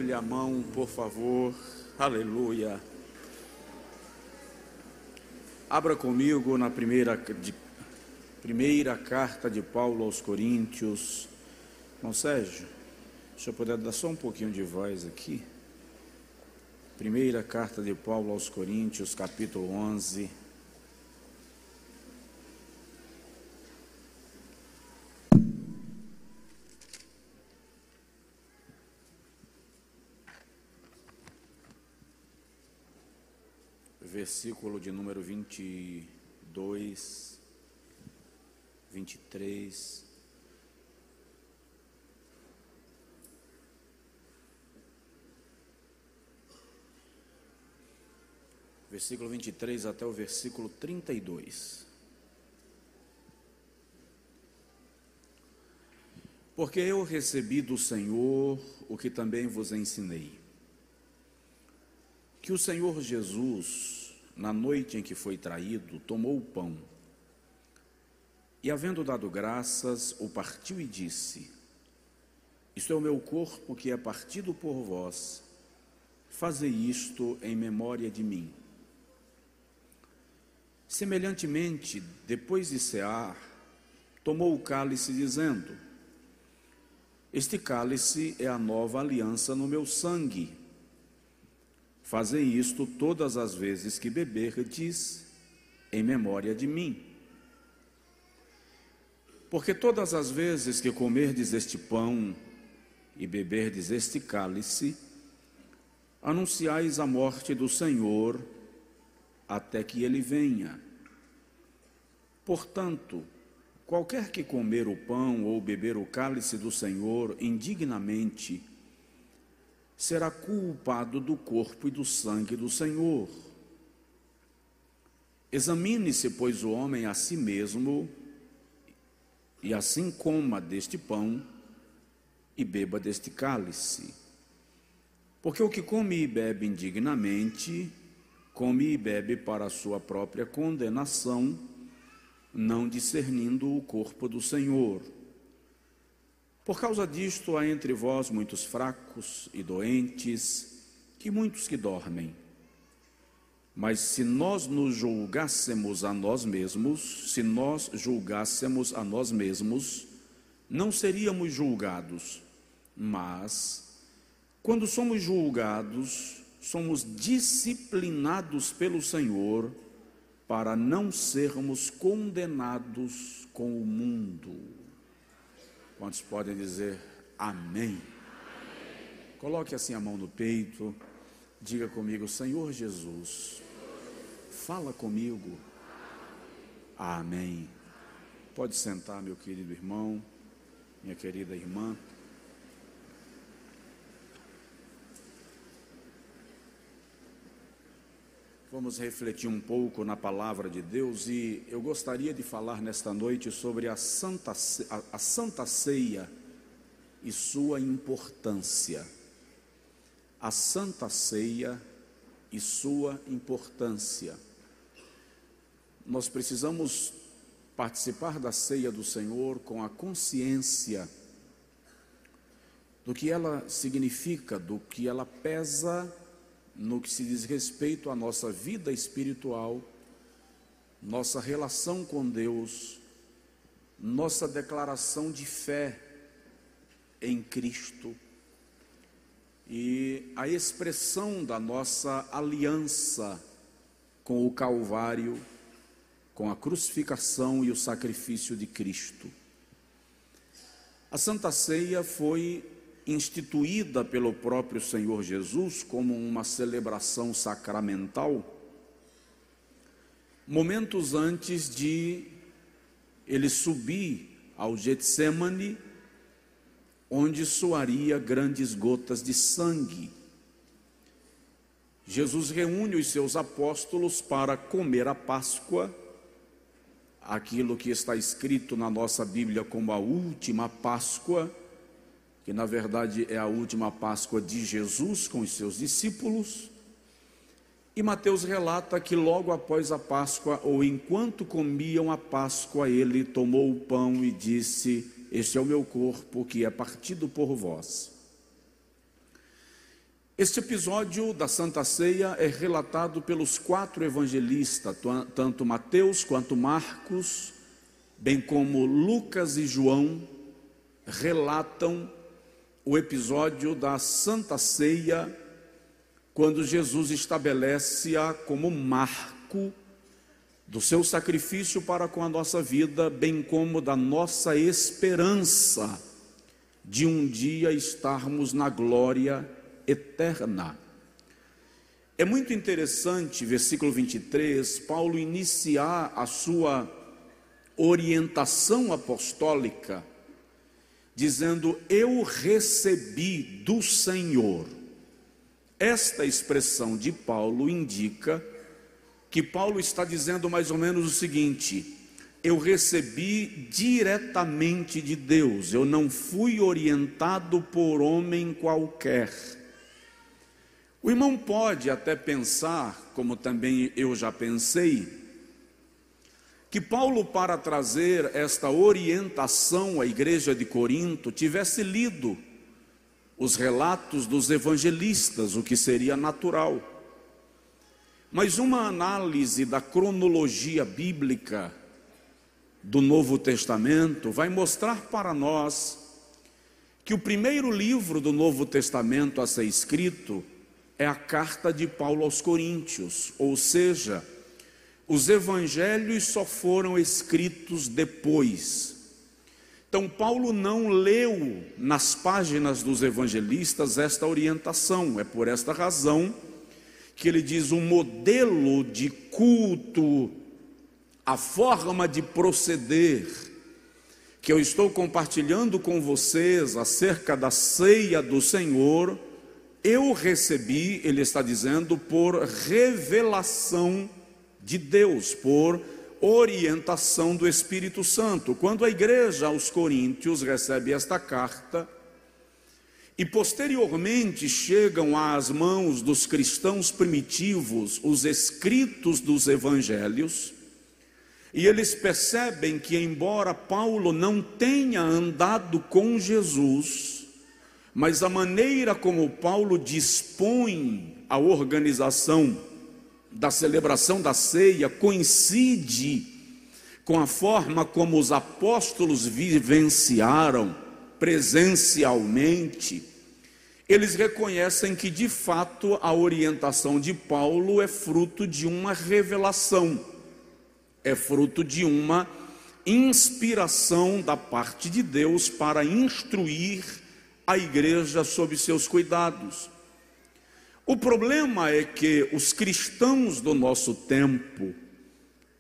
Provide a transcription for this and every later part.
Bíblia à mão, por favor. Aleluia. Abra comigo na primeira carta de Paulo aos Coríntios. Irmão Sérgio, se eu puder dar só um pouquinho de voz aqui. Primeira carta de Paulo aos Coríntios, capítulo 11. Versículo de número 22, 23. Versículo 23 até o versículo 32. Porque eu recebi do Senhor o que também vos ensinei, que o Senhor Jesus, na noite em que foi traído, tomou o pão e, havendo dado graças, o partiu e disse: isto é o meu corpo que é partido por vós, fazei isto em memória de mim. Semelhantemente, depois de cear, tomou o cálice, dizendo: este cálice é a nova aliança no meu sangue. Fazei isto todas as vezes que beberdes, em memória de mim. Porque todas as vezes que comerdes este pão e beberdes este cálice, anunciais a morte do Senhor, até que ele venha. Portanto, qualquer que comer o pão ou beber o cálice do Senhor indignamente, será culpado do corpo e do sangue do Senhor. Examine-se, pois, o homem a si mesmo, e assim coma deste pão e beba deste cálice. Porque o que come e bebe indignamente, come e bebe para a sua própria condenação, não discernindo o corpo do Senhor. Por causa disto, há entre vós muitos fracos e doentes, e muitos que dormem. Mas se nós nos julgássemos a nós mesmos, não seríamos julgados. Mas, quando somos julgados, somos disciplinados pelo Senhor, para não sermos condenados com o mundo. Quantos podem dizer amém? Amém? Coloque assim a mão no peito, diga comigo: Senhor Jesus, fala comigo. Amém. Pode sentar, meu querido irmão, minha querida irmã. Vamos refletir um pouco na palavra de Deus e eu gostaria de falar nesta noite sobre a Santa Ceia e sua importância. A Santa Ceia e sua importância. Nós precisamos participar da ceia do Senhor com a consciência do que ela significa, do que ela pesa no que se diz respeito à nossa vida espiritual, nossa relação com Deus, nossa declaração de fé em Cristo e a expressão da nossa aliança com o Calvário, com a crucificação e o sacrifício de Cristo. A Santa Ceia foi instituída pelo próprio Senhor Jesus como uma celebração sacramental, momentos antes de ele subir ao Getsêmani, onde suaria grandes gotas de sangue. Jesus reúne os seus apóstolos para comer a Páscoa, aquilo que está escrito na nossa Bíblia como a última Páscoa, que na verdade é a última Páscoa de Jesus com os seus discípulos. E Mateus relata que logo após a Páscoa, ou enquanto comiam a Páscoa, ele tomou o pão e disse: este é o meu corpo que é partido por vós. Este episódio da Santa Ceia é relatado pelos 4 evangelistas, tanto Mateus quanto Marcos, bem como Lucas e João, relatam o episódio da Santa Ceia, quando Jesus estabelece-a como marco do seu sacrifício para com a nossa vida, bem como da nossa esperança de um dia estarmos na glória eterna. É muito interessante, versículo 23, Paulo iniciar a sua orientação apostólica dizendo: eu recebi do Senhor. Esta expressão de Paulo indica que Paulo está dizendo mais ou menos o seguinte: eu recebi diretamente de Deus, eu não fui orientado por homem qualquer. O irmão pode até pensar, como também eu já pensei, que Paulo, para trazer esta orientação à igreja de Corinto, tivesse lido os relatos dos evangelistas, o que seria natural. Mas uma análise da cronologia bíblica do Novo Testamento vai mostrar para nós que o primeiro livro do Novo Testamento a ser escrito é a carta de Paulo aos Coríntios, ou seja, os evangelhos só foram escritos depois. Então Paulo não leu nas páginas dos evangelistas esta orientação. É por esta razão que ele diz: o modelo de culto, a forma de proceder que eu estou compartilhando com vocês acerca da ceia do Senhor, eu recebi, ele está dizendo, por revelação de Deus, por orientação do Espírito Santo. Quando a igreja aos Coríntios recebe esta carta e posteriormente chegam às mãos dos cristãos primitivos os escritos dos evangelhos, e eles percebem que, embora Paulo não tenha andado com Jesus, mas a maneira como Paulo dispõe a organização da celebração da ceia coincide com a forma como os apóstolos vivenciaram presencialmente, eles reconhecem que de fato a orientação de Paulo é fruto de uma revelação, é fruto de uma inspiração da parte de Deus para instruir a igreja sob seus cuidados. O problema é que os cristãos do nosso tempo,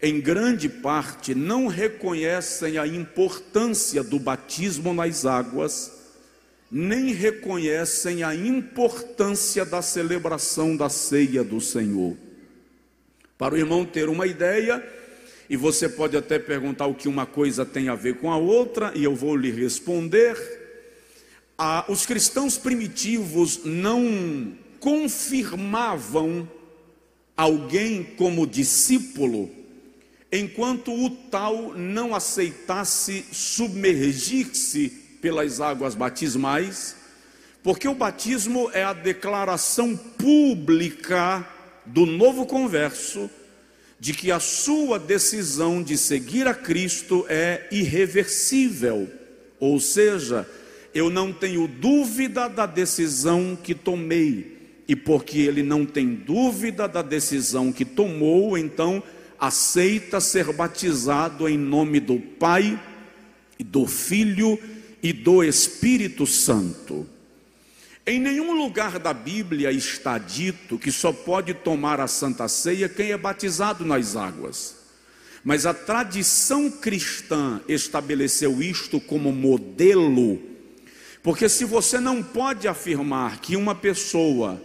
em grande parte, não reconhecem a importância do batismo nas águas, nem reconhecem a importância da celebração da ceia do Senhor. Para o irmão ter uma ideia, e você pode até perguntar o que uma coisa tem a ver com a outra, e eu vou lhe responder. Os cristãos primitivos não confirmavam alguém como discípulo enquanto o tal não aceitasse submergir-se pelas águas batismais, porque o batismo é a declaração pública do novo converso de que a sua decisão de seguir a Cristo é irreversível, ou seja, eu não tenho dúvida da decisão que tomei, e porque ele não tem dúvida da decisão que tomou, então aceita ser batizado em nome do Pai, do Filho e do Espírito Santo. Em nenhum lugar da Bíblia está dito que só pode tomar a Santa Ceia quem é batizado nas águas. Mas a tradição cristã estabeleceu isto como modelo, porque se você não pode afirmar que uma pessoa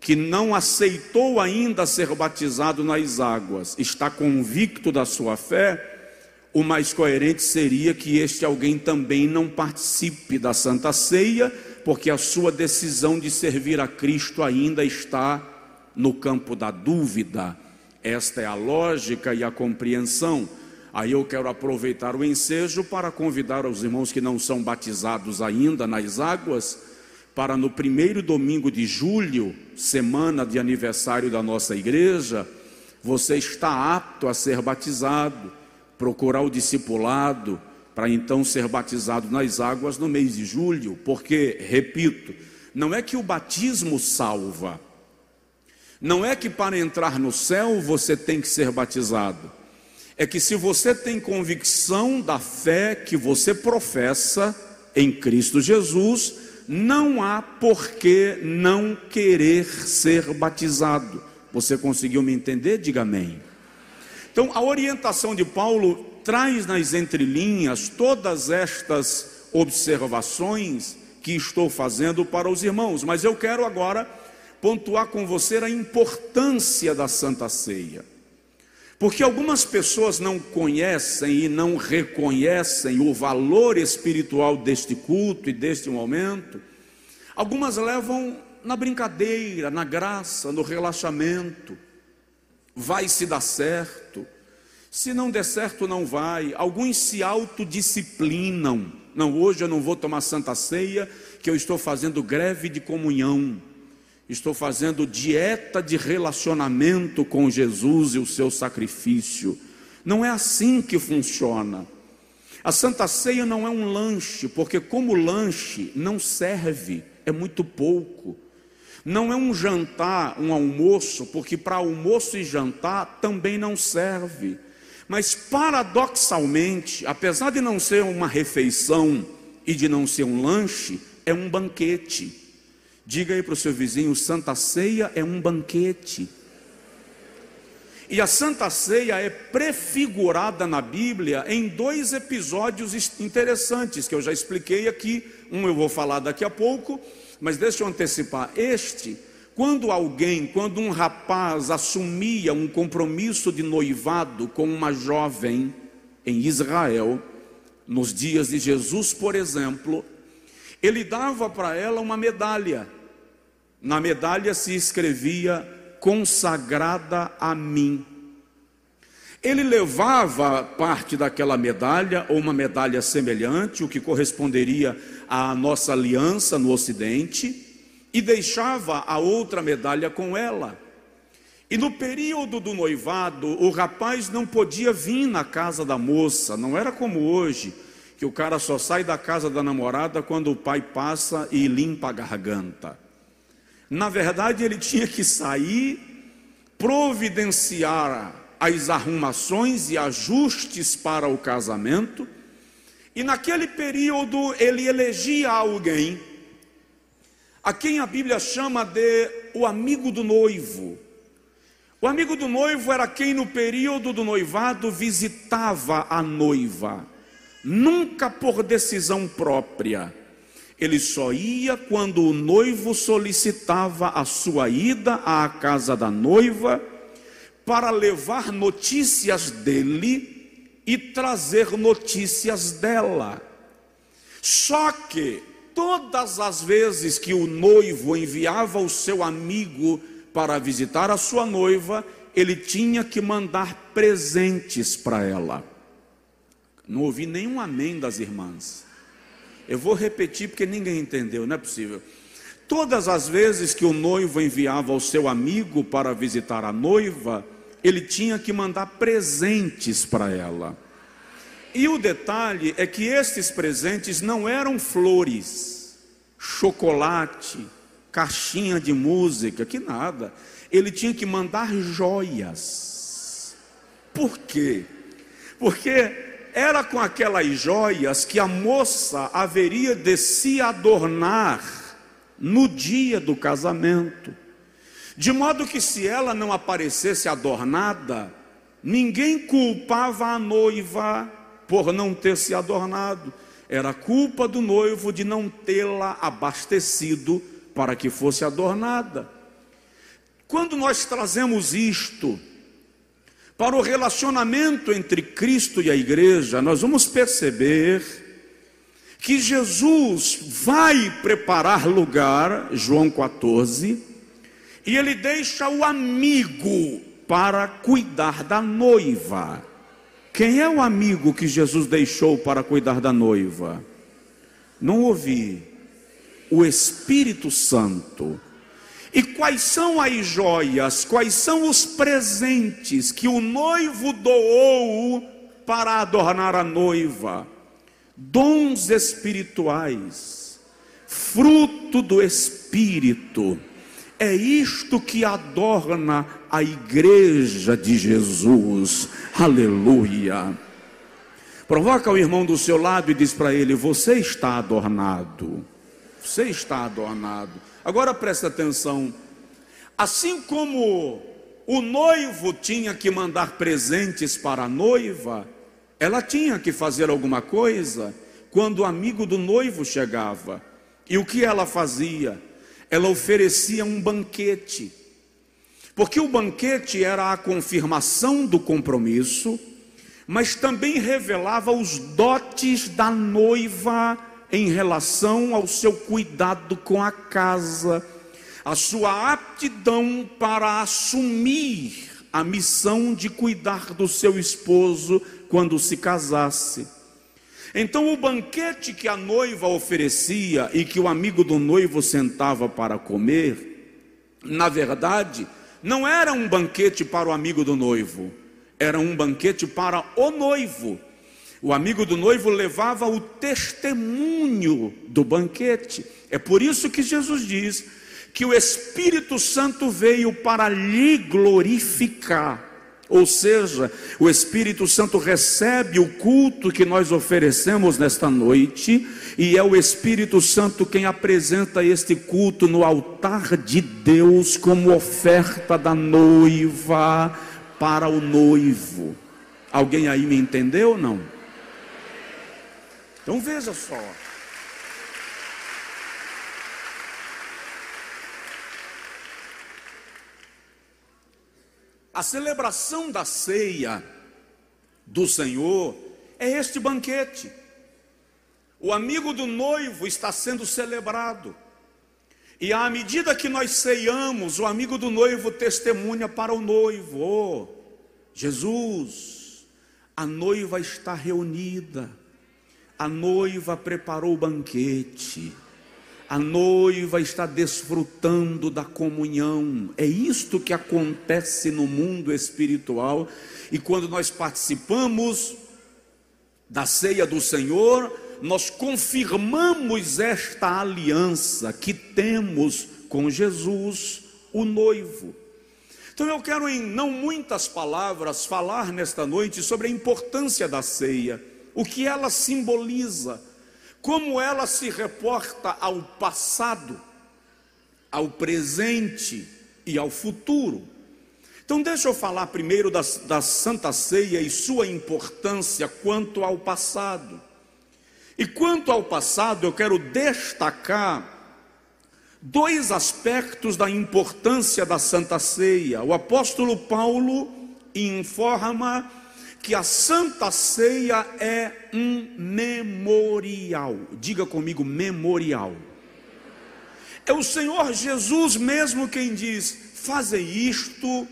que não aceitou ainda ser batizado nas águas está convicto da sua fé, o mais coerente seria que este alguém também não participe da Santa Ceia, porque a sua decisão de servir a Cristo ainda está no campo da dúvida. Esta é a lógica e a compreensão. Aí eu quero aproveitar o ensejo para convidar os irmãos que não são batizados ainda nas águas, para no primeiro domingo de julho, semana de aniversário da nossa igreja, você está apto a ser batizado, procurar o discipulado, para então ser batizado nas águas no mês de julho, porque, repito, não é que o batismo salva, não é que para entrar no céu você tem que ser batizado, é que se você tem convicção da fé que você professa em Cristo Jesus, não há por que não querer ser batizado. Você conseguiu me entender? Diga amém. Então, a orientação de Paulo traz nas entrelinhas todas estas observações que estou fazendo para os irmãos, mas eu quero agora pontuar com você a importância da Santa Ceia, porque algumas pessoas não conhecem e não reconhecem o valor espiritual deste culto e deste momento. Algumas levam na brincadeira, na graça, no relaxamento. Vai se dar certo, se não der certo não vai. Alguns se autodisciplinam. Não, hoje eu não vou tomar Santa Ceia, que eu estou fazendo greve de comunhão, estou fazendo dieta de relacionamento com Jesus e o seu sacrifício. Não é assim que funciona. A Santa Ceia não é um lanche, porque como lanche não serve, é muito pouco. Não é um jantar, um almoço, porque para almoço e jantar também não serve. Mas paradoxalmente, apesar de não ser uma refeição e de não ser um lanche, é um banquete. Diga aí para o seu vizinho, Santa Ceia é um banquete. E a Santa Ceia é prefigurada na Bíblia em dois episódios interessantes, que eu já expliquei aqui. Um eu vou falar daqui a pouco, mas deixa eu antecipar. Quando um rapaz assumia um compromisso de noivado com uma jovem em Israel, nos dias de Jesus, por exemplo, ele dava para ela uma medalha. Na medalha se escrevia consagrada a mim. Ele levava parte daquela medalha, ou uma medalha semelhante, o que corresponderia à nossa aliança no Ocidente, e deixava a outra medalha com ela. E no período do noivado, o rapaz não podia vir na casa da moça. Não era como hoje, que o cara só sai da casa da namorada quando o pai passa e limpa a garganta. Na verdade, ele tinha que sair, providenciar as arrumações e ajustes para o casamento, e naquele período ele elegia alguém, a quem a Bíblia chama de o amigo do noivo. O amigo do noivo era quem no período do noivado visitava a noiva, nunca por decisão própria. Ele só ia quando o noivo solicitava a sua ida à casa da noiva, para levar notícias dele e trazer notícias dela. Só que todas as vezes que o noivo enviava o seu amigo para visitar a sua noiva, ele tinha que mandar presentes para ela. Não ouvi nenhum amém das irmãs. Eu vou repetir porque ninguém entendeu, não é possível. Todas as vezes que o noivo enviava o seu amigo para visitar a noiva, ele tinha que mandar presentes para ela. E o detalhe é que estes presentes não eram flores, chocolate, caixinha de música, que nada. Ele tinha que mandar joias. Por quê? Porque era com aquelas joias que a moça haveria de se adornar no dia do casamento. De modo que se ela não aparecesse adornada, ninguém culpava a noiva por não ter se adornado. Era culpa do noivo de não tê-la abastecido para que fosse adornada. Quando nós trazemos isto para o relacionamento entre Cristo e a igreja, nós vamos perceber que Jesus vai preparar lugar, João 14, e ele deixa o amigo para cuidar da noiva. Quem é o amigo que Jesus deixou para cuidar da noiva? Não ouvi. o Espírito Santo. E quais são as joias, quais são os presentes que o noivo doou para adornar a noiva? Dons espirituais, fruto do Espírito. É isto que adorna a igreja de Jesus. Aleluia. Provoca o irmão do seu lado e diz para ele: você está adornado. Você está adornado. Agora presta atenção. Assim como o noivo tinha que mandar presentes para a noiva, ela tinha que fazer alguma coisa quando o amigo do noivo chegava. E o que ela fazia? Ela oferecia um banquete. Porque o banquete era a confirmação do compromisso, mas também revelava os dotes da noiva em relação ao seu cuidado com a casa, a sua aptidão para assumir a missão de cuidar do seu esposo quando se casasse. Então o banquete que a noiva oferecia e que o amigo do noivo sentava para comer, na verdade, não era um banquete para o amigo do noivo, era um banquete para o noivo. O amigo do noivo levava o testemunho do banquete. É por isso que Jesus diz que o Espírito Santo veio para lhe glorificar. Ou seja, o Espírito Santo recebe o culto que nós oferecemos nesta noite, e é o Espírito Santo quem apresenta este culto no altar de Deus como oferta da noiva para o noivo. Alguém aí me entendeu ou não? Então veja só. A celebração da ceia do Senhor é este banquete. O amigo do noivo está sendo celebrado. E à medida que nós ceiamos, o amigo do noivo testemunha para o noivo: oh, Jesus, a noiva está reunida. A noiva preparou o banquete. A noiva está desfrutando da comunhão. É isto que acontece no mundo espiritual. E quando nós participamos da ceia do Senhor, nós confirmamos esta aliança que temos com Jesus, o noivo. Então eu quero, em não muitas palavras, falar nesta noite sobre a importância da ceia, o que ela simboliza, como ela se reporta ao passado, ao presente e ao futuro. Então deixa eu falar primeiro da Santa Ceia e sua importância quanto ao passado. E quanto ao passado, eu quero destacar dois aspectos da importância da Santa Ceia. O apóstolo Paulo informa que a Santa Ceia é um memorial. Diga comigo, memorial. É o Senhor Jesus mesmo quem diz: fazei isto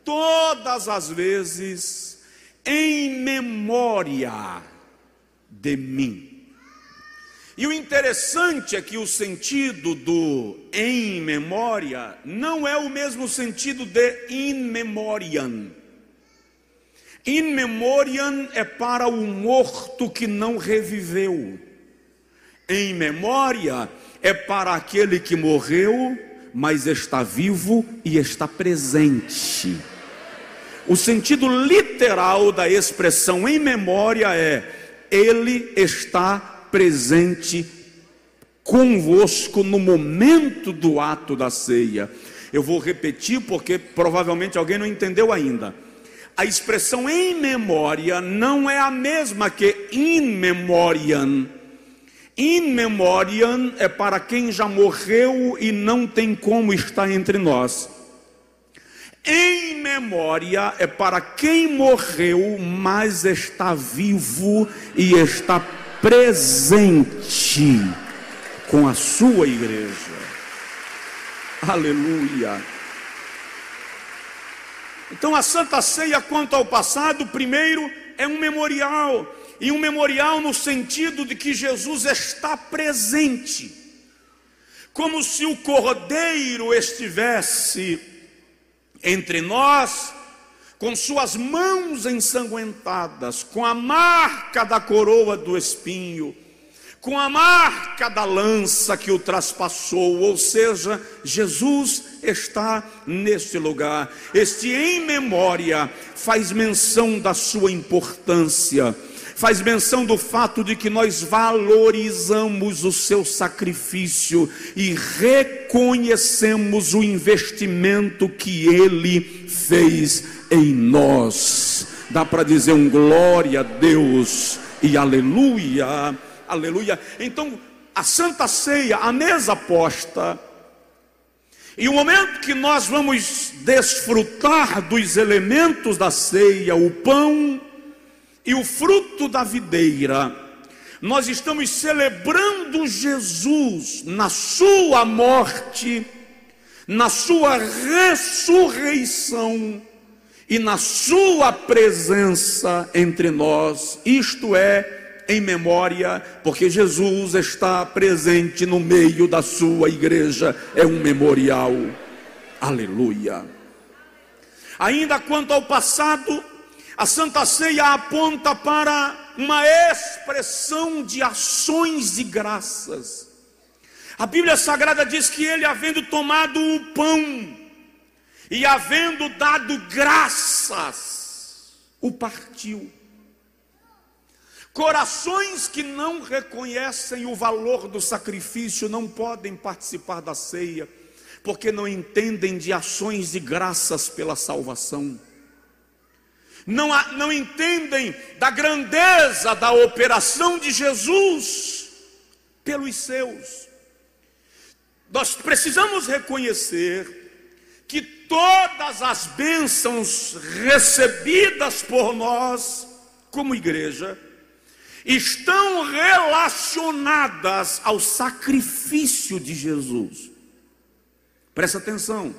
todas as vezes em memória de mim. E o interessante é que o sentido do em memória não é o mesmo sentido de in memoriam. In memoriam é para o morto que não reviveu. Em memória é para aquele que morreu, mas está vivo e está presente. O sentido literal da expressão em memória é: ele está presente convosco no momento do ato da ceia. Eu vou repetir porque provavelmente alguém não entendeu ainda. A expressão em memória não é a mesma que in memoriam. In memoriam é para quem já morreu e não tem como estar entre nós. Em memória é para quem morreu, mas está vivo e está presente com a sua igreja. Aleluia. Então a Santa Ceia quanto ao passado, primeiro, é um memorial. E um memorial no sentido de que Jesus está presente. como se o Cordeiro estivesse entre nós, com suas mãos ensanguentadas, com a marca da coroa do espinho, com a marca da lança que o traspassou. Ou seja, Jesus está neste lugar. Este em memória faz menção da sua importância, faz menção do fato de que nós valorizamos o seu sacrifício e reconhecemos o investimento que ele fez em nós. Dá para dizer um glória a Deus e aleluia, aleluia. Então, a Santa Ceia, a mesa posta, e o momento que nós vamos desfrutar dos elementos da ceia, o pão e o fruto da videira, nós estamos celebrando Jesus na sua morte, na sua ressurreição e na sua presença entre nós. Isto é em memória, porque Jesus está presente no meio da sua igreja, é um memorial. Aleluia. Ainda quanto ao passado, a Santa Ceia aponta para uma expressão de ações de graças. A Bíblia Sagrada diz que ele, havendo tomado o pão e havendo dado graças, o partiu. Corações que não reconhecem o valor do sacrifício não podem participar da ceia, porque não entendem de ações de graças pela salvação. Não entendem da grandeza da operação de Jesus pelos seus. Nós precisamos reconhecer que todas as bênçãos recebidas por nós, como igreja, estão relacionadas ao sacrifício de Jesus. Presta atenção.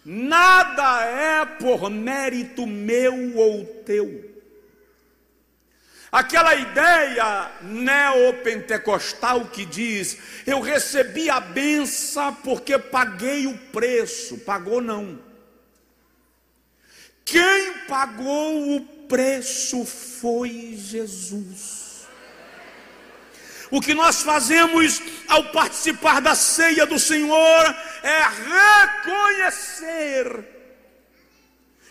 Nada é por mérito meu ou teu. Aquela ideia neopentecostal que diz: eu recebi a benção porque paguei o preço. Pagou não. Quem pagou o preço foi Jesus. O que nós fazemos ao participar da ceia do Senhor é reconhecer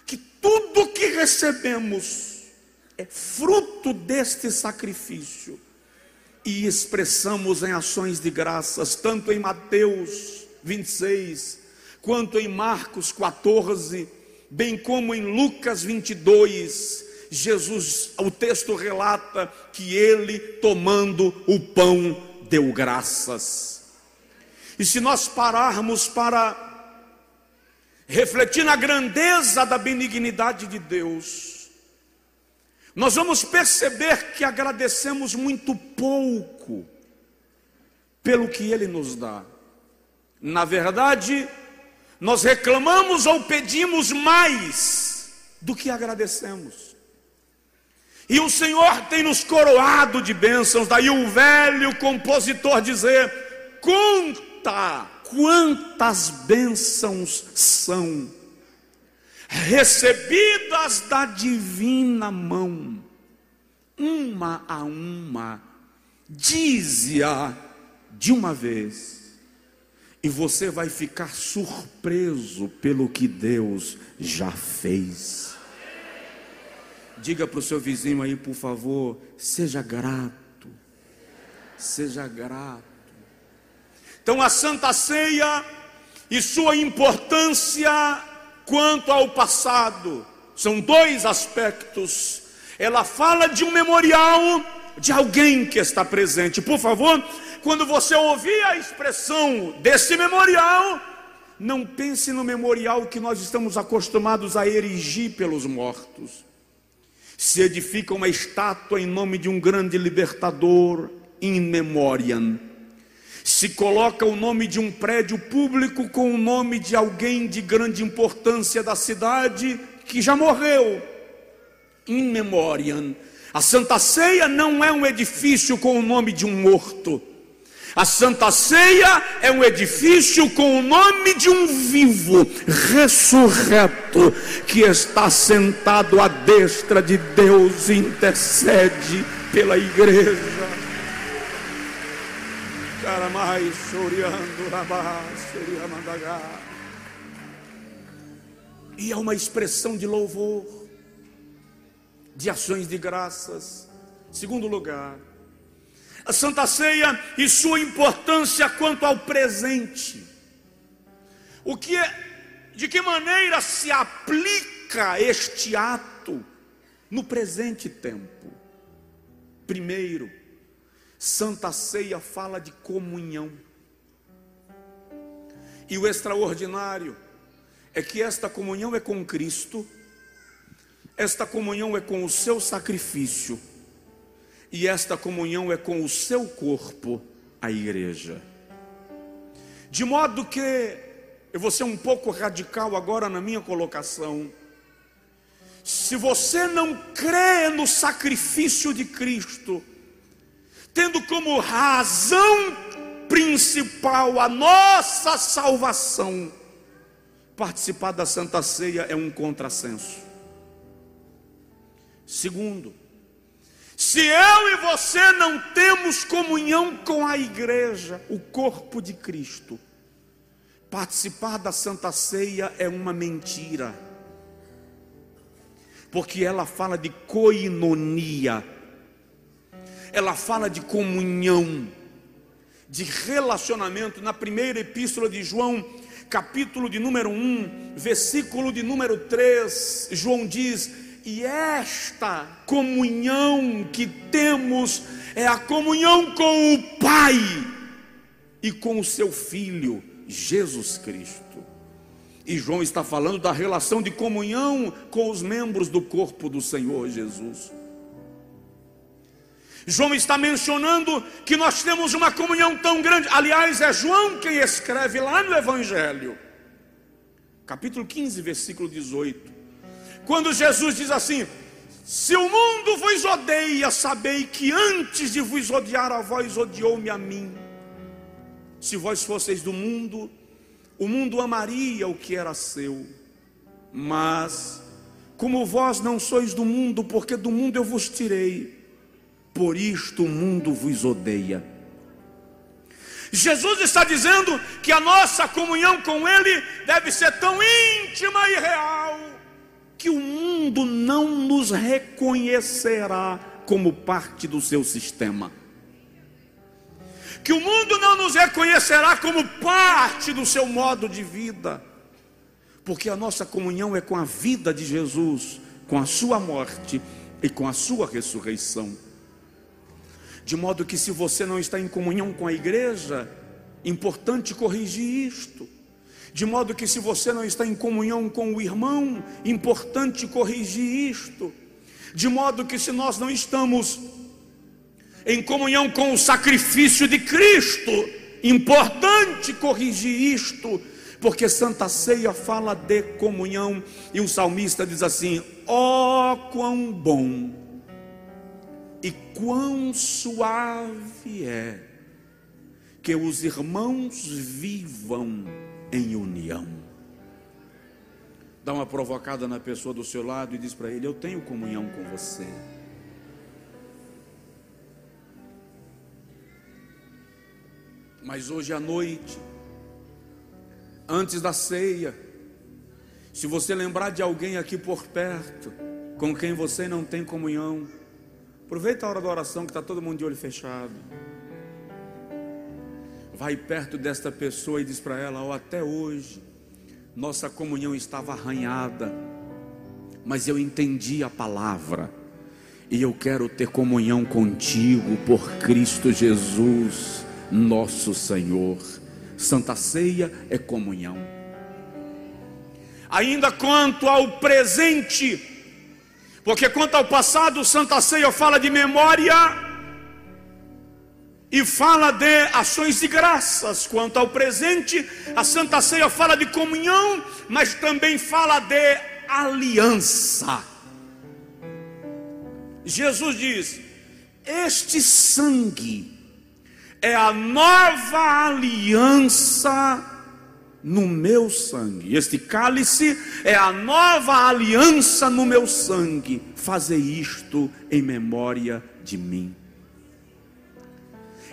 que tudo que recebemos é fruto deste sacrifício, e expressamos em ações de graças, tanto em Mateus 26, quanto em Marcos 14, bem como em Lucas 22, Jesus, o texto relata que ele, tomando o pão, deu graças. E se nós pararmos para refletir na grandeza da benignidade de Deus, nós vamos perceber que agradecemos muito pouco pelo que ele nos dá. Na verdade, nós reclamamos ou pedimos mais do que agradecemos. E o Senhor tem nos coroado de bênçãos. Daí o velho compositor dizer: conta quantas bênçãos são recebidas da divina mão, uma a uma, dize-a de uma vez, e você vai ficar surpreso pelo que Deus já fez. Diga para o seu vizinho aí, por favor, seja grato. Seja grato. Então a Santa Ceia e sua importância quanto ao passado são dois aspectos. Ela fala de um memorial de alguém que está presente. Por favor, quando você ouvir a expressão desse memorial, não pense no memorial que nós estamos acostumados a erigir pelos mortos. Se edifica uma estátua em nome de um grande libertador, in memoriam. Se coloca o nome de um prédio público com o nome de alguém de grande importância da cidade que já morreu, in memoriam. A Santa Ceia não é um edifício com o nome de um morto. A Santa Ceia é um edifício com o nome de um vivo, ressurreto, que está sentado à destra de Deus e intercede pela igreja. E é uma expressão de louvor, de ações de graças. Segundo lugar, a Santa Ceia e sua importância quanto ao presente. De que maneira se aplica este ato no presente tempo? Primeiro, Santa Ceia fala de comunhão. E o extraordinário é que esta comunhão é com Cristo, esta comunhão é com o seu sacrifício, e esta comunhão é com o seu corpo, a igreja. De modo que, eu vou ser um pouco radical agora na minha colocação, se você não crê no sacrifício de Cristo, tendo como razão principal a nossa salvação, participar da Santa Ceia é um contrassenso. Segundo, se eu e você não temos comunhão com a igreja, o corpo de Cristo, participar da Santa Ceia é uma mentira, porque ela fala de koinonia, ela fala de comunhão, de relacionamento. Na primeira epístola de João, capítulo de número 1, versículo de número 3, João diz: e esta comunhão que temos é a comunhão com o Pai e com o seu Filho, Jesus Cristo. E João está falando da relação de comunhão com os membros do corpo do Senhor Jesus. João está mencionando que nós temos uma comunhão tão grande. Aliás, é João quem escreve lá no Evangelho, capítulo 15, versículo 18, quando Jesus diz assim: se o mundo vos odeia, sabei que antes de vos odiar a vós, odiou-me a mim. Se vós fosseis do mundo, o mundo amaria o que era seu. Mas, como vós não sois do mundo, porque do mundo eu vos tirei, por isto o mundo vos odeia. Jesus está dizendo que a nossa comunhão com Ele deve ser tão íntima e real, que o mundo não nos reconhecerá como parte do seu sistema, que o mundo não nos reconhecerá como parte do seu modo de vida, porque a nossa comunhão é com a vida de Jesus, com a sua morte e com a sua ressurreição. De modo que, se você não está em comunhão com a igreja, importante corrigir isto. De modo que, se você não está em comunhão com o irmão, importante corrigir isto. De modo que, se nós não estamos em comunhão com o sacrifício de Cristo, importante corrigir isto, porque Santa Ceia fala de comunhão, e o salmista diz assim: ó, quão bom e quão suave é que os irmãos vivam em união. Dá uma provocada na pessoa do seu lado e diz para ele: eu tenho comunhão com você. Mas hoje à noite, antes da ceia, se você lembrar de alguém aqui por perto com quem você não tem comunhão, aproveita a hora da oração que está todo mundo de olho fechado. Vai perto desta pessoa e diz para ela: ó, até hoje nossa comunhão estava arranhada, mas eu entendi a palavra e eu quero ter comunhão contigo por Cristo Jesus, nosso Senhor. Santa Ceia é comunhão. Ainda quanto ao presente, porque quanto ao passado, Santa Ceia fala de memória e fala de ações de graças. Quanto ao presente, a Santa Ceia fala de comunhão, mas também fala de aliança. Jesus diz: este sangue é a nova aliança no meu sangue. Este cálice é a nova aliança no meu sangue. Fazei isto em memória de mim.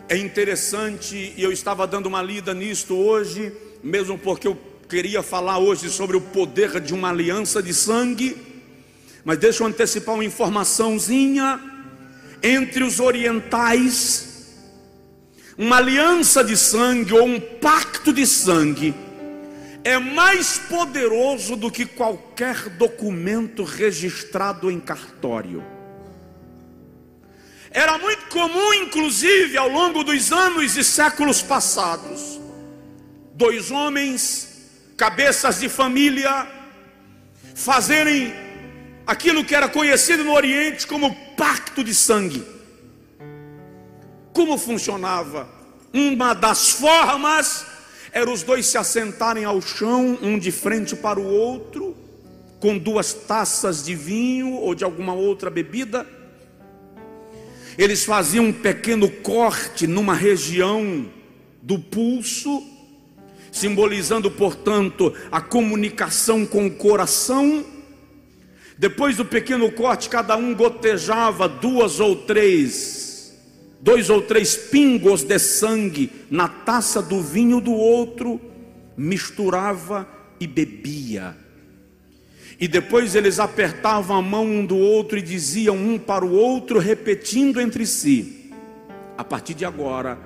É interessante, e eu estava dando uma lida nisto hoje, mesmo porque eu queria falar hoje sobre o poder de uma aliança de sangue, mas deixa eu antecipar uma informaçãozinha. Entre os orientais, uma aliança de sangue ou um pacto de sangue é mais poderoso do que qualquer documento registrado em cartório. Era muito comum, inclusive, ao longo dos anos e séculos passados, dois homens, cabeças de família, fazerem aquilo que era conhecido no Oriente como pacto de sangue. Como funcionava? Uma das formas era os dois se assentarem ao chão, um de frente para o outro, com duas taças de vinho ou de alguma outra bebida. Eles faziam um pequeno corte numa região do pulso, simbolizando, portanto, a comunicação com o coração. Depois do pequeno corte, cada um gotejava dois ou três pingos de sangue na taça do vinho do outro, misturava e bebia. E depois eles apertavam a mão um do outro e diziam um para o outro, repetindo entre si: a partir de agora,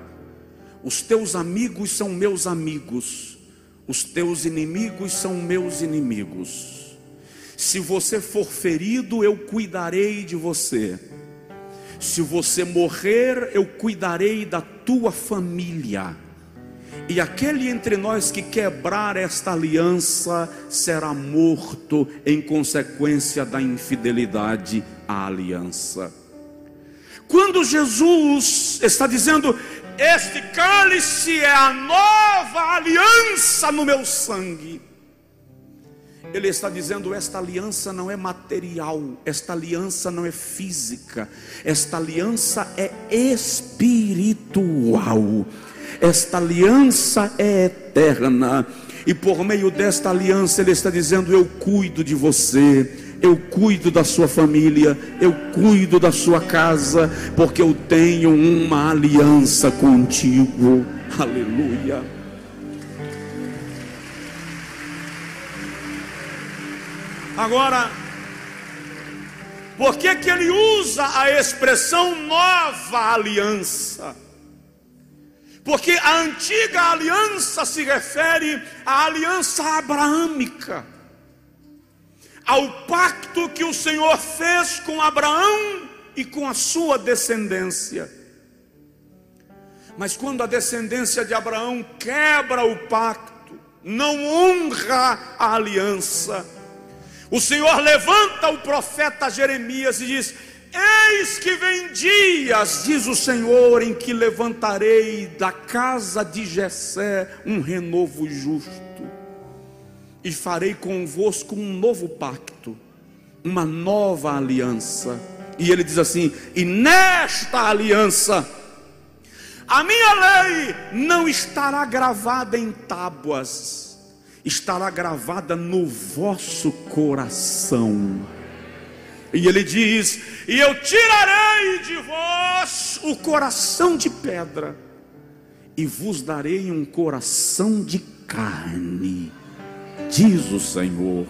os teus amigos são meus amigos, os teus inimigos são meus inimigos. Se você for ferido, eu cuidarei de você. Se você morrer, eu cuidarei da tua família. E aquele entre nós que quebrar esta aliança será morto em consequência da infidelidade à aliança. Quando Jesus está dizendo: este cálice é a nova aliança no meu sangue, Ele está dizendo: esta aliança não é material, esta aliança não é física, esta aliança é espiritual, esta aliança é eterna. E por meio desta aliança Ele está dizendo: eu cuido de você, eu cuido da sua família, eu cuido da sua casa, porque eu tenho uma aliança contigo. Aleluia. Agora, por que Ele usa a expressão nova aliança? Porque a antiga aliança se refere à aliança abraâmica, ao pacto que o Senhor fez com Abraão e com a sua descendência. Mas quando a descendência de Abraão quebra o pacto, não honra a aliança, o Senhor levanta o profeta Jeremias e diz: eis que vem dias, diz o Senhor, em que levantarei da casa de Jessé um renovo justo, e farei convosco um novo pacto, uma nova aliança. E ele diz assim: e nesta aliança a minha lei não estará gravada em tábuas, estará gravada no vosso coração. E ele diz: e eu tirarei de vós o coração de pedra, e vos darei um coração de carne, diz o Senhor.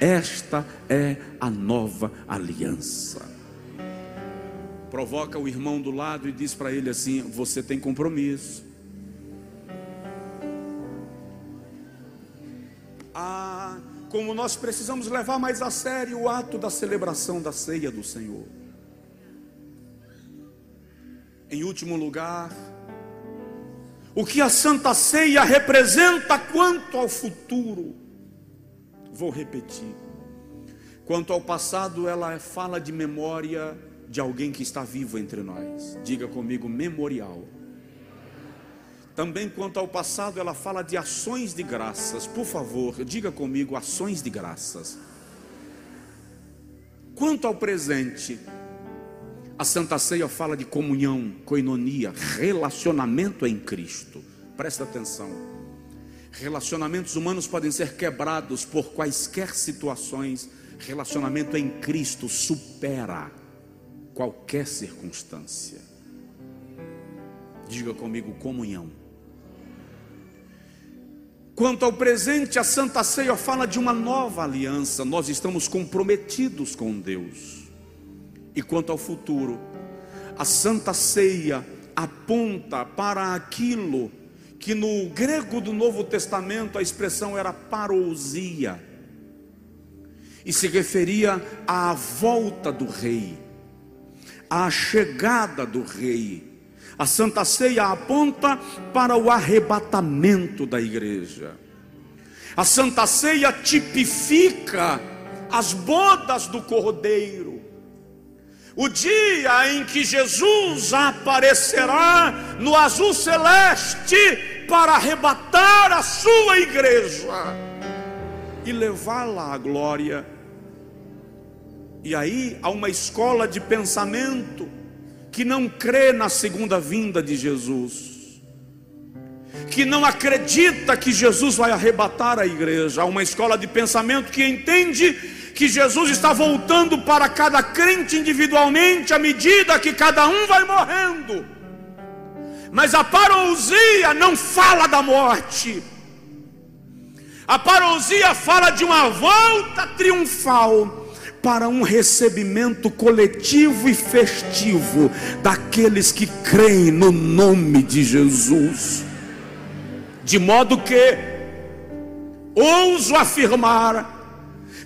Esta é a nova aliança. Provoca o irmão do lado e diz para ele assim: você tem compromisso. Como nós precisamos levar mais a sério o ato da celebração da ceia do Senhor. Em último lugar, o que a Santa Ceia representa quanto ao futuro? Vou repetir. Quanto ao passado, ela fala de memória de alguém que está vivo entre nós. Diga comigo: memorial. Também quanto ao passado, ela fala de ações de graças. Por favor, diga comigo: ações de graças. Quanto ao presente, A Santa Ceia fala de comunhão, koinonia, relacionamento em Cristo. Presta atenção. Relacionamentos humanos podem ser quebrados por quaisquer situações. Relacionamento em Cristo supera qualquer circunstância. Diga comigo, comunhão. Quanto ao presente, a Santa Ceia fala de uma nova aliança. Nós estamos comprometidos com Deus. E quanto ao futuro, a Santa Ceia aponta para aquilo que no grego do Novo Testamento a expressão era parousia, e se referia à volta do rei, à chegada do rei. A Santa Ceia aponta para o arrebatamento da igreja. A Santa Ceia tipifica as bodas do Cordeiro, o dia em que Jesus aparecerá no azul celeste para arrebatar a sua igreja e levá-la à glória. E aí há uma escola de pensamento que não crê na segunda vinda de Jesus, que não acredita que Jesus vai arrebatar a igreja. Há uma escola de pensamento que entende que Jesus está voltando para cada crente individualmente à medida que cada um vai morrendo. Mas a parousia não fala da morte. A parousia fala de uma volta triunfal para um recebimento coletivo e festivo daqueles que creem no nome de Jesus. De modo que ouso afirmar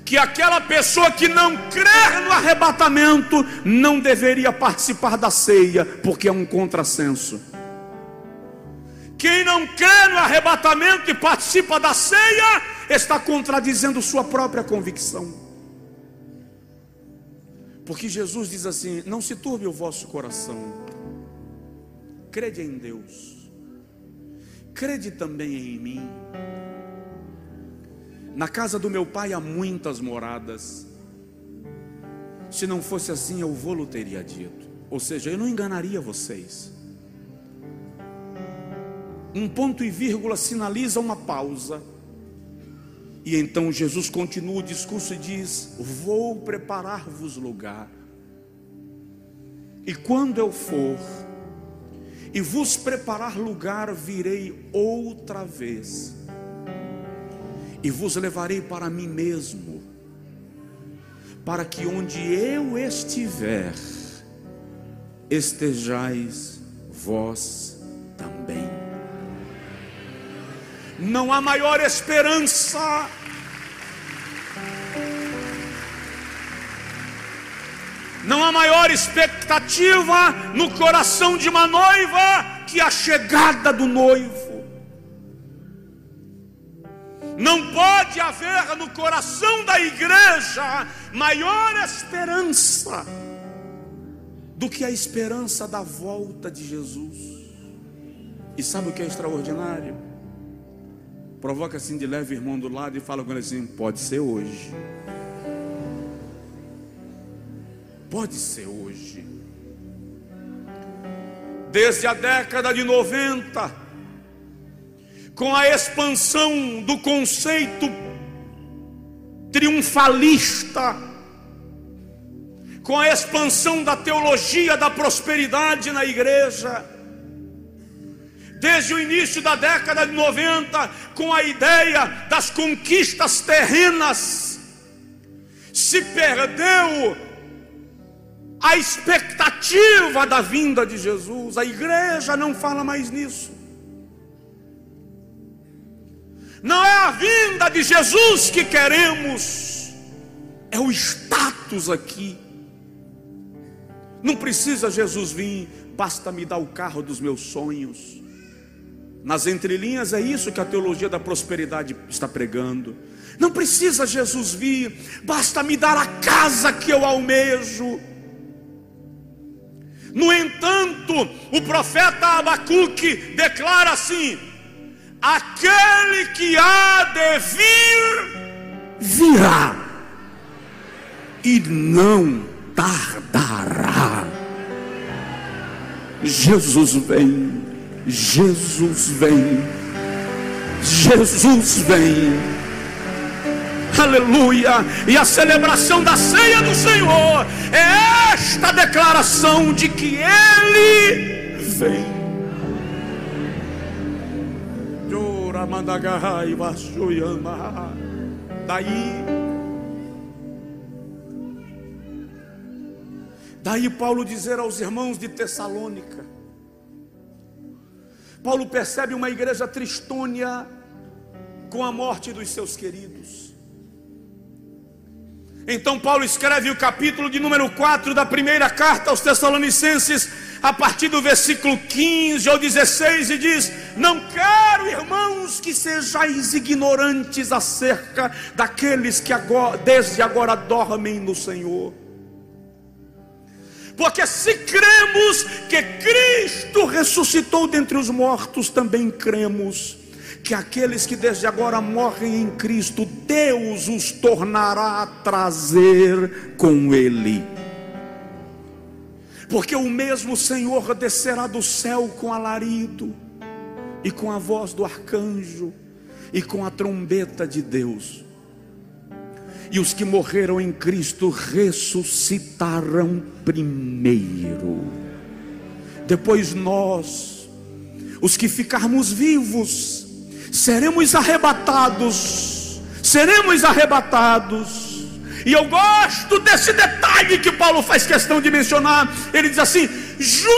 que aquela pessoa que não crer no arrebatamento não deveria participar da ceia, porque é um contrassenso. Quem não crê no arrebatamento e participa da ceia está contradizendo sua própria convicção. Porque Jesus diz assim: não se turbe o vosso coração, crede em Deus, crede também em mim. Na casa do meu pai há muitas moradas. Se não fosse assim, eu vou-lo teria dito. Ou seja, eu não enganaria vocês. Um ponto e vírgula sinaliza uma pausa. E então Jesus continua o discurso e diz: vou preparar-vos lugar. E quando eu for e vos preparar lugar, virei outra vez e vos levarei para mim mesmo, para que onde eu estiver, estejais vós também. Não há maior esperança não há maior expectativa no coração de uma noiva que a chegada do noivo. Não pode haver no coração da igreja maior esperança do que a esperança da volta de Jesus. E sabe o que é extraordinário? Provoca assim de leve o irmão do lado e fala com ele assim: pode ser hoje. Pode ser hoje. Desde a década de 90, com a expansão do conceito triunfalista, com a expansão da teologia da prosperidade na igreja, desde o início da década de 90, com a ideia das conquistas terrenas, se perdeu a expectativa da vinda de Jesus. A igreja não fala mais nisso. Não é a vinda de Jesus que queremos, é o status aqui. Não precisa Jesus vir, basta me dar o carro dos meus sonhos. Nas entrelinhas é isso que a teologia da prosperidade está pregando. Não precisa Jesus vir, basta me dar a casa que eu almejo. No entanto, o profeta Abacuque declara assim: aquele que há de vir, virá, e não tardará. Jesus vem, Jesus vem, Jesus vem. Aleluia. E a celebração da ceia do Senhor é esta declaração de que Ele vem. Daí Paulo dizer aos irmãos de Tessalônica, Paulo percebe uma igreja tristônia com a morte dos seus queridos. Então Paulo escreve o capítulo de número 4 da primeira carta aos Tessalonicenses, a partir do versículo 15 ao 16, e diz: não quero, irmãos, que sejais ignorantes acerca daqueles que desde agora dormem no Senhor. Porque se cremos que Cristo ressuscitou dentre os mortos, também cremos que aqueles que desde agora morrem em Cristo, Deus os tornará a trazer com Ele. Porque o mesmo Senhor descerá do céu com alarido, e com a voz do arcanjo, e com a trombeta de Deus. E os que morreram em Cristo ressuscitarão primeiro. Depois nós, os que ficarmos vivos, seremos arrebatados. E eu gosto desse detalhe que Paulo faz questão de mencionar. Ele diz assim: juntamente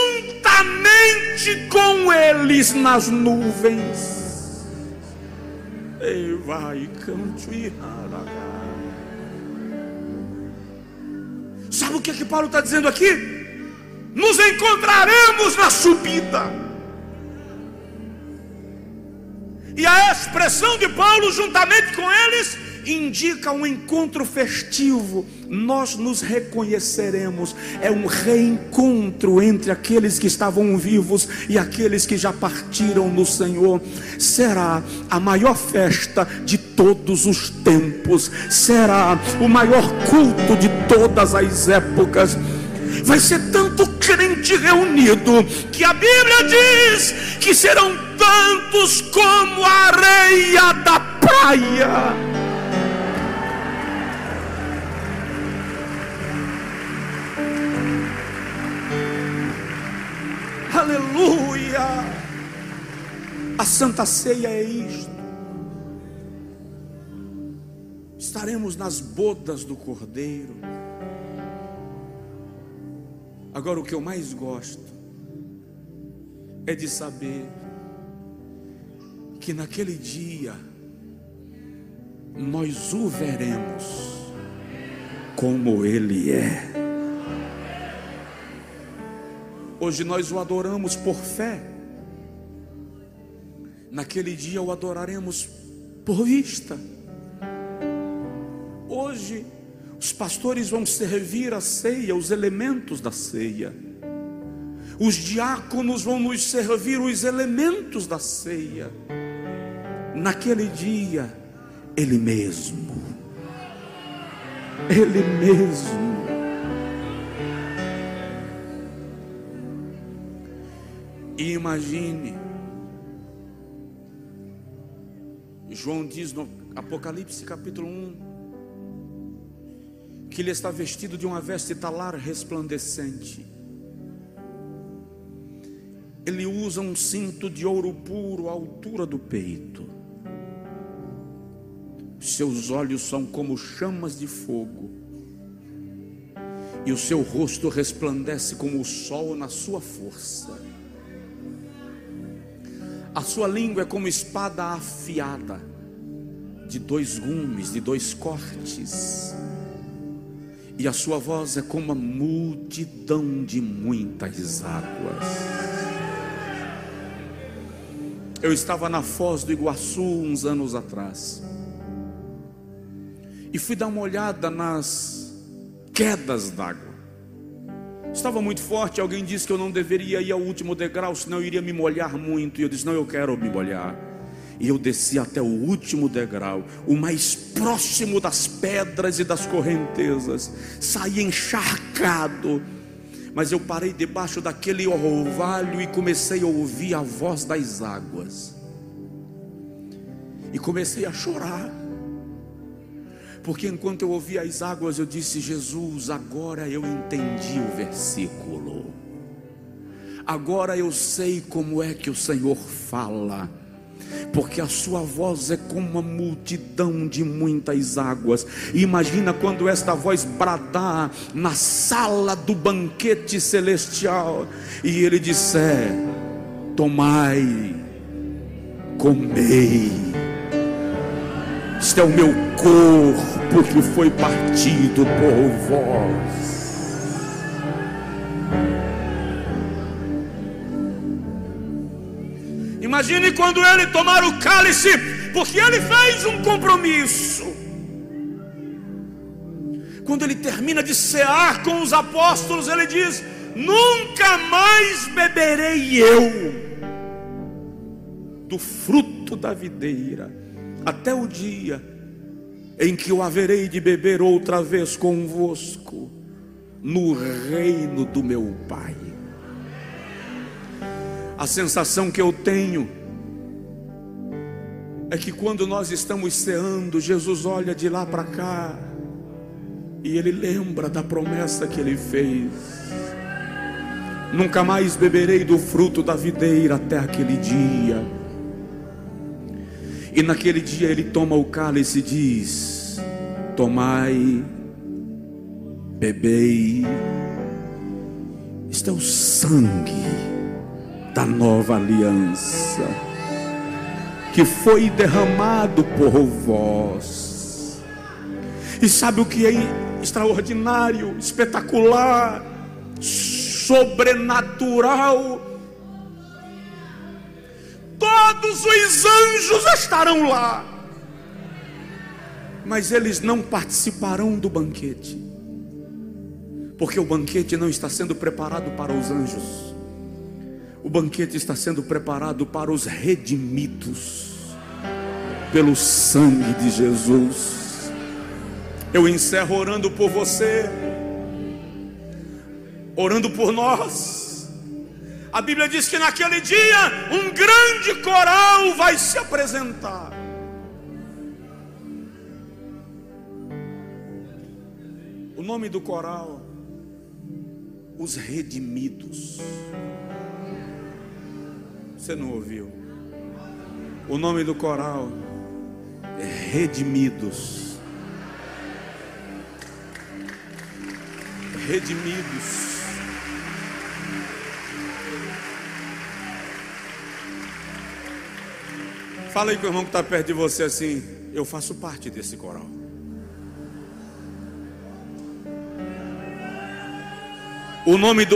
com eles nas nuvens. E vai cante. Sabe o que Paulo está dizendo aqui? Nos encontraremos na subida. E a expressão de Paulo, juntamente com eles, indica um encontro festivo. Nós nos reconheceremos. É um reencontro entre aqueles que estavam vivos e aqueles que já partiram no Senhor. Será a maior festa de todos os tempos. Será o maior culto de todas as épocas. Vai ser tanto crente reunido que a Bíblia diz que serão tantos como a areia da praia. Aleluia! A Santa Ceia é isto. Estaremos nas bodas do Cordeiro. Agora, o que eu mais gosto é de saber que naquele dia nós o veremos como Ele é. Hoje nós o adoramos por fé. Naquele dia o adoraremos por vista. Hoje os pastores vão servir a ceia, os elementos da ceia. Os diáconos vão nos servir os elementos da ceia. Naquele dia, Ele mesmo. Ele mesmo. E imagine, João diz no Apocalipse capítulo 1, que Ele está vestido de uma veste talar resplandecente. Ele usa um cinto de ouro puro à altura do peito. Seus olhos são como chamas de fogo, e o seu rosto resplandece como o sol na sua força. A sua língua é como espada afiada, de 2 gumes, de 2 cortes. E a sua voz é como a multidão de muitas águas. Eu estava na Foz do Iguaçu uns anos atrás, e fui dar uma olhada nas quedas d'água. Estava muito forte. Alguém disse que eu não deveria ir ao último degrau, senão eu iria me molhar muito. E eu disse: não, eu quero me molhar. E eu desci até o último degrau, o mais próximo das pedras e das correntezas. Saí encharcado. Mas eu parei debaixo daquele orvalho e comecei a ouvir a voz das águas. E comecei a chorar. Porque enquanto eu ouvia as águas, eu disse: Jesus, agora eu entendi o versículo. Agora eu sei como é que o Senhor fala. Porque a sua voz é como uma multidão de muitas águas. E imagina quando esta voz bradar na sala do banquete celestial e ele disser: tomai, comei, este é o meu corpo que foi partido por vós. Imagine quando ele tomar o cálice, porque ele fez um compromisso. Quando ele termina de cear com os apóstolos, ele diz: nunca mais beberei eu do fruto da videira, até o dia em que eu haverei de beber outra vez convosco no reino do meu Pai. A sensação que eu tenho é que quando nós estamos ceando, Jesus olha de lá para cá e ele lembra da promessa que ele fez: nunca mais beberei do fruto da videira até aquele dia. E naquele dia ele toma o cálice e diz: tomai, bebei, este é o sangue da nova aliança, que foi derramado por vós. E sabe o que é extraordinário, espetacular, sobrenatural? Todos os anjos estarão lá, mas eles não participarão do banquete, porque o banquete não está sendo preparado para os anjos. O banquete está sendo preparado para os redimidos pelo sangue de Jesus. Eu encerro orando por você, orando por nós. A Bíblia diz que naquele dia um grande coral vai se apresentar. O nome do coral: os redimidos. Você não ouviu? O nome do coral é Redimidos. Redimidos. Fala aí com o irmão que está perto de você assim: eu faço parte desse coral.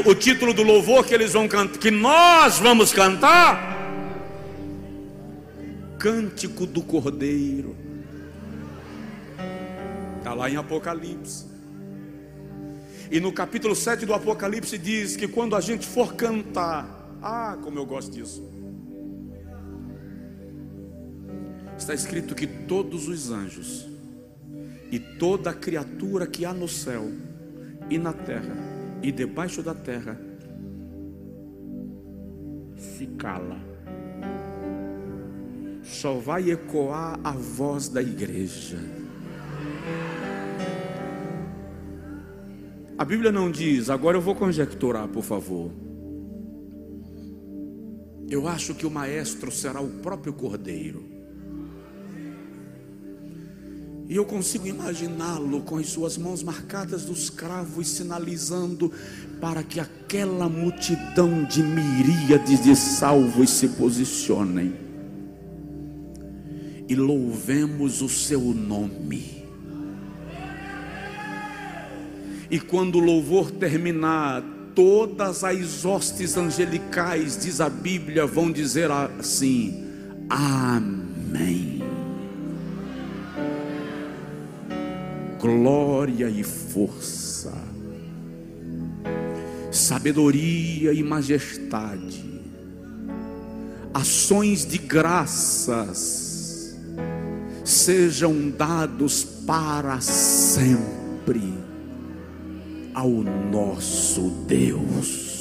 O título do louvor que eles vão cantar, que nós vamos cantar: Cântico do Cordeiro. Está lá em Apocalipse. E no capítulo 7 do Apocalipse diz que quando a gente for cantar, como eu gosto disso, está escrito que todos os anjos e toda criatura que há no céu e na terra e debaixo da terra se cala. Só vai ecoar a voz da igreja. A Bíblia não diz, agora eu vou conjecturar, por favor. Eu acho que o maestro será o próprio Cordeiro. E eu consigo imaginá-lo com as suas mãos marcadas dos cravos, sinalizando para que aquela multidão de miríades de salvos se posicionem e louvemos o seu nome. E quando o louvor terminar, todas as hostes angelicais, diz a Bíblia, vão dizer assim: amém. Glória e força, sabedoria e majestade, ações de graças sejam dados para sempre ao nosso Deus.